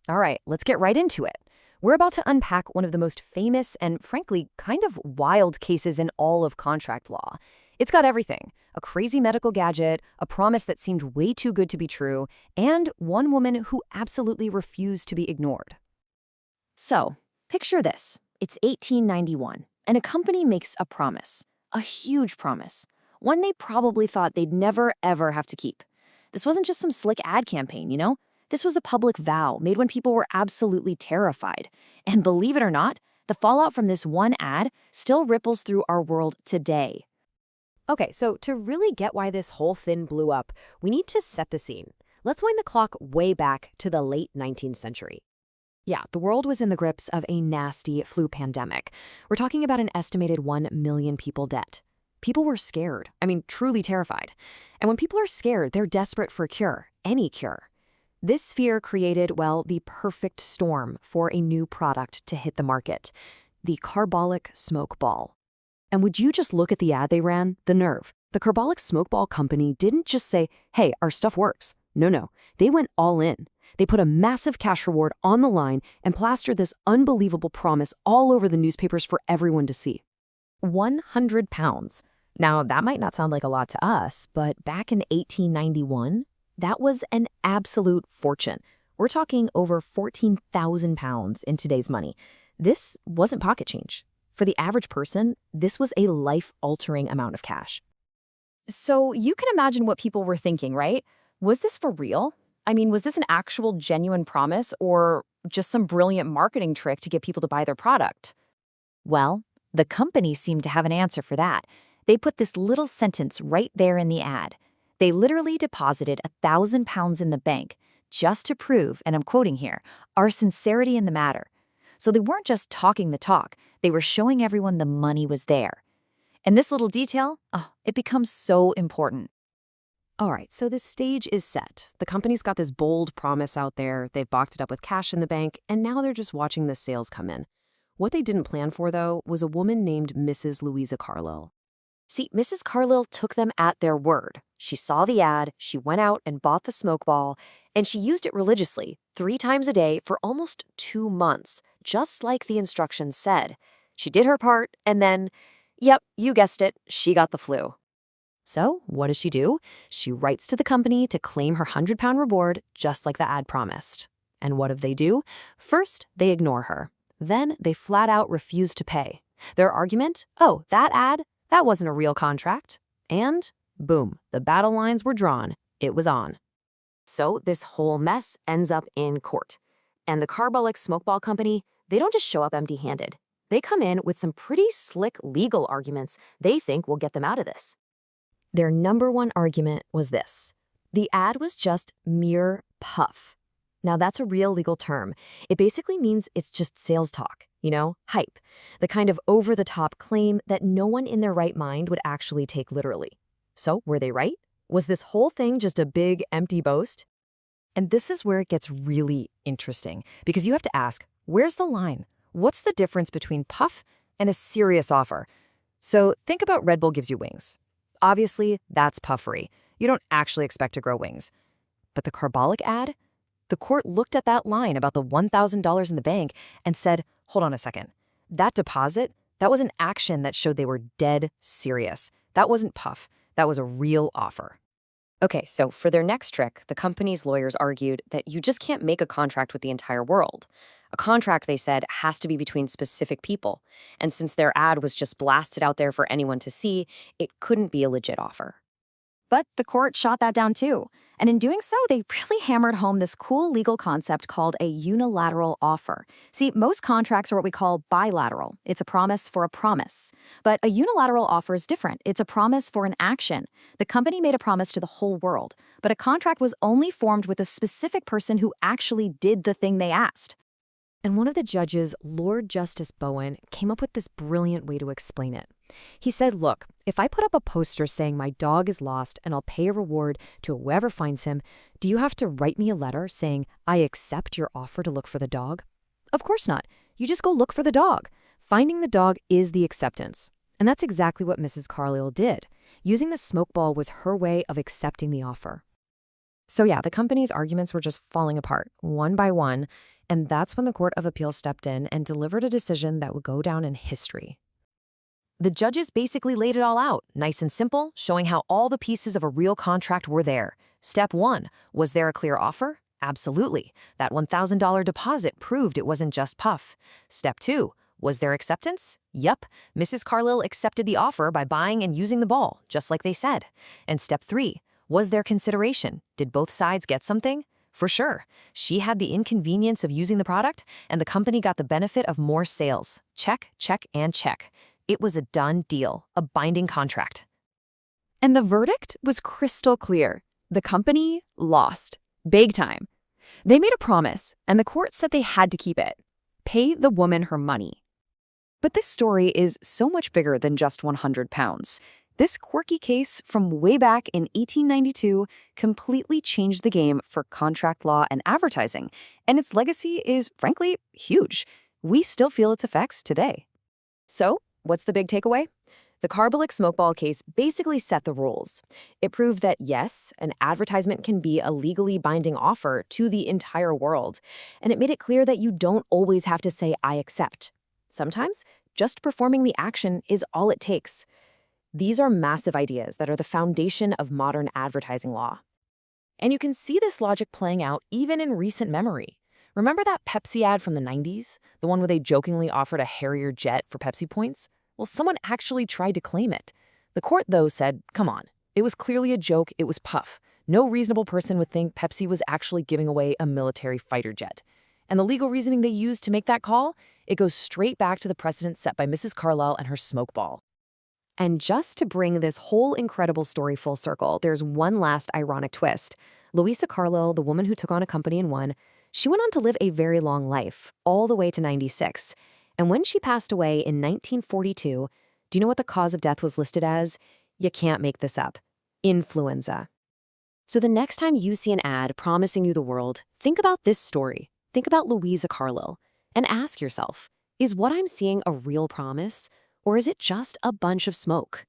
All right, let's get right into it. We're about to unpack one of the most famous and, frankly, kind of wild cases in all of contract law. It's got everything: a crazy medical gadget, a promise that seemed way too good to be true, and one woman who absolutely refused to be ignored. So, picture this. It's 1891, and a company makes a promise, a huge promise, one they probably thought they'd never, ever have to keep. This wasn't just some slick ad campaign. This was a public vow made when people were absolutely terrified. And believe it or not, the fallout from this one ad still ripples through our world today. Okay, so to really get why this whole thing blew up, we need to set the scene. Let's wind the clock way back to the late 19th century. Yeah, the world was in the grips of a nasty flu pandemic. We're talking about an estimated 1 million people dead. People were scared. I mean, truly terrified. And when people are scared, they're desperate for a cure, any cure. This fear created, well, the perfect storm for a new product to hit the market: the carbolic smoke ball. And would you just look at the ad they ran? The nerve. The carbolic smoke ball company didn't just say, hey, our stuff works. No. They went all in. They put a massive cash reward on the line and plastered this unbelievable promise all over the newspapers for everyone to see. 100 pounds. Now, that might not sound like a lot to us, but back in 1891, that was an absolute fortune. We're talking over 14,000 pounds in today's money. This wasn't pocket change. For the average person, this was a life-altering amount of cash. So you can imagine what people were thinking, right? Was this for real? I mean, was this an actual genuine promise or just some brilliant marketing trick to get people to buy their product? Well, the company seemed to have an answer for that. They put this little sentence right there in the ad. They literally deposited 1,000 pounds in the bank just to prove, and I'm quoting here, our sincerity in the matter. So they weren't just talking the talk, they were showing everyone the money was there. And this little detail, it becomes so important. All right, so the stage is set. The company's got this bold promise out there, they've boxed it up with cash in the bank, and now they're just watching the sales come in. What they didn't plan for, though, was a woman named Mrs. Louisa Carlyle. See, Mrs. Carlyle took them at their word. She saw the ad, she went out and bought the smoke ball, and she used it religiously, 3 times a day for almost 2 months, just like the instructions said. She did her part, and then, yep, you guessed it, she got the flu. So, what does she do? She writes to the company to claim her 100-pound reward, just like the ad promised. And what do they do? First, they ignore her. Then, they flat out refuse to pay. Their argument? Oh, that ad? That wasn't a real contract. And, boom, the battle lines were drawn. It was on. So, this whole mess ends up in court. And the Carbolic Smokeball Company, they don't just show up empty-handed. They come in with some pretty slick legal arguments they think will get them out of this. Their number one argument was this: the ad was just mere puff. Now, that's a real legal term. It basically means it's just sales talk, hype, the kind of over-the-top claim that no one in their right mind would actually take literally. So, were they right? Was this whole thing just a big, empty boast? And this is where it gets really interesting, because you have to ask, where's the line? What's the difference between puff and a serious offer? So, think about Red Bull gives you wings. Obviously, that's puffery. You don't actually expect to grow wings. But the carbolic ad? The court looked at that line about the $1,000 in the bank and said, hold on a second. That deposit, that was an action that showed they were dead serious. That wasn't puff. That was a real offer. Okay, so for their next trick, the company's lawyers argued that you just can't make a contract with the entire world. A contract, they said, has to be between specific people. And since their ad was just blasted out there for anyone to see, it couldn't be a legit offer. But the court shot that down too. And in doing so, they really hammered home this cool legal concept called a unilateral offer. See, most contracts are what we call bilateral. It's a promise for a promise. But a unilateral offer is different. It's a promise for an action. The company made a promise to the whole world, but a contract was only formed with a specific person who actually did the thing they asked. And one of the judges, Lord Justice Bowen, came up with this brilliant way to explain it. He said, look, if I put up a poster saying my dog is lost and I'll pay a reward to whoever finds him, do you have to write me a letter saying I accept your offer to look for the dog? Of course not. You just go look for the dog. Finding the dog is the acceptance. And that's exactly what Mrs. Carlyle did. Using the smoke ball was her way of accepting the offer. So yeah, the company's arguments were just falling apart, one by one, and that's when the Court of Appeal stepped in and delivered a decision that would go down in history. The judges basically laid it all out, nice and simple, showing how all the pieces of a real contract were there. Step 1, was there a clear offer? Absolutely. That $1,000 deposit proved it wasn't just puff. Step 2, was there acceptance? Yup, Mrs. Carlyle accepted the offer by buying and using the ball, just like they said. And step 3, was there consideration? Did both sides get something? For sure. She had the inconvenience of using the product, and the company got the benefit of more sales. Check, check, and check. It was a done deal, a binding contract. And the verdict was crystal clear. The company lost. Big time. They made a promise, and the court said they had to keep it. Pay the woman her money. But this story is so much bigger than just 100 pounds. This quirky case from way back in 1892 completely changed the game for contract law and advertising, and its legacy is, frankly, huge. We still feel its effects today. So, what's the big takeaway? The carbolic smokeball case basically set the rules. It proved that, yes, an advertisement can be a legally binding offer to the entire world, and it made it clear that you don't always have to say, I accept. Sometimes, just performing the action is all it takes. These are massive ideas that are the foundation of modern advertising law. And you can see this logic playing out even in recent memory. Remember that Pepsi ad from the 90s? The one where they jokingly offered a Harrier jet for Pepsi points? Well, someone actually tried to claim it. The court, though, said, come on. It was clearly a joke, it was puff. No reasonable person would think Pepsi was actually giving away a military fighter jet. And the legal reasoning they used to make that call? It goes straight back to the precedent set by Mrs. Carlyle and her smoke ball. And just to bring this whole incredible story full circle, there's one last ironic twist. Louisa Carlyle, the woman who took on a company and won, she went on to live a very long life, all the way to 96. And when she passed away in 1942, do you know what the cause of death was listed as? You can't make this up. Influenza. So the next time you see an ad promising you the world, think about this story. Think about Louisa Carlyle. And ask yourself, is what I'm seeing a real promise? Or is it just a bunch of smoke?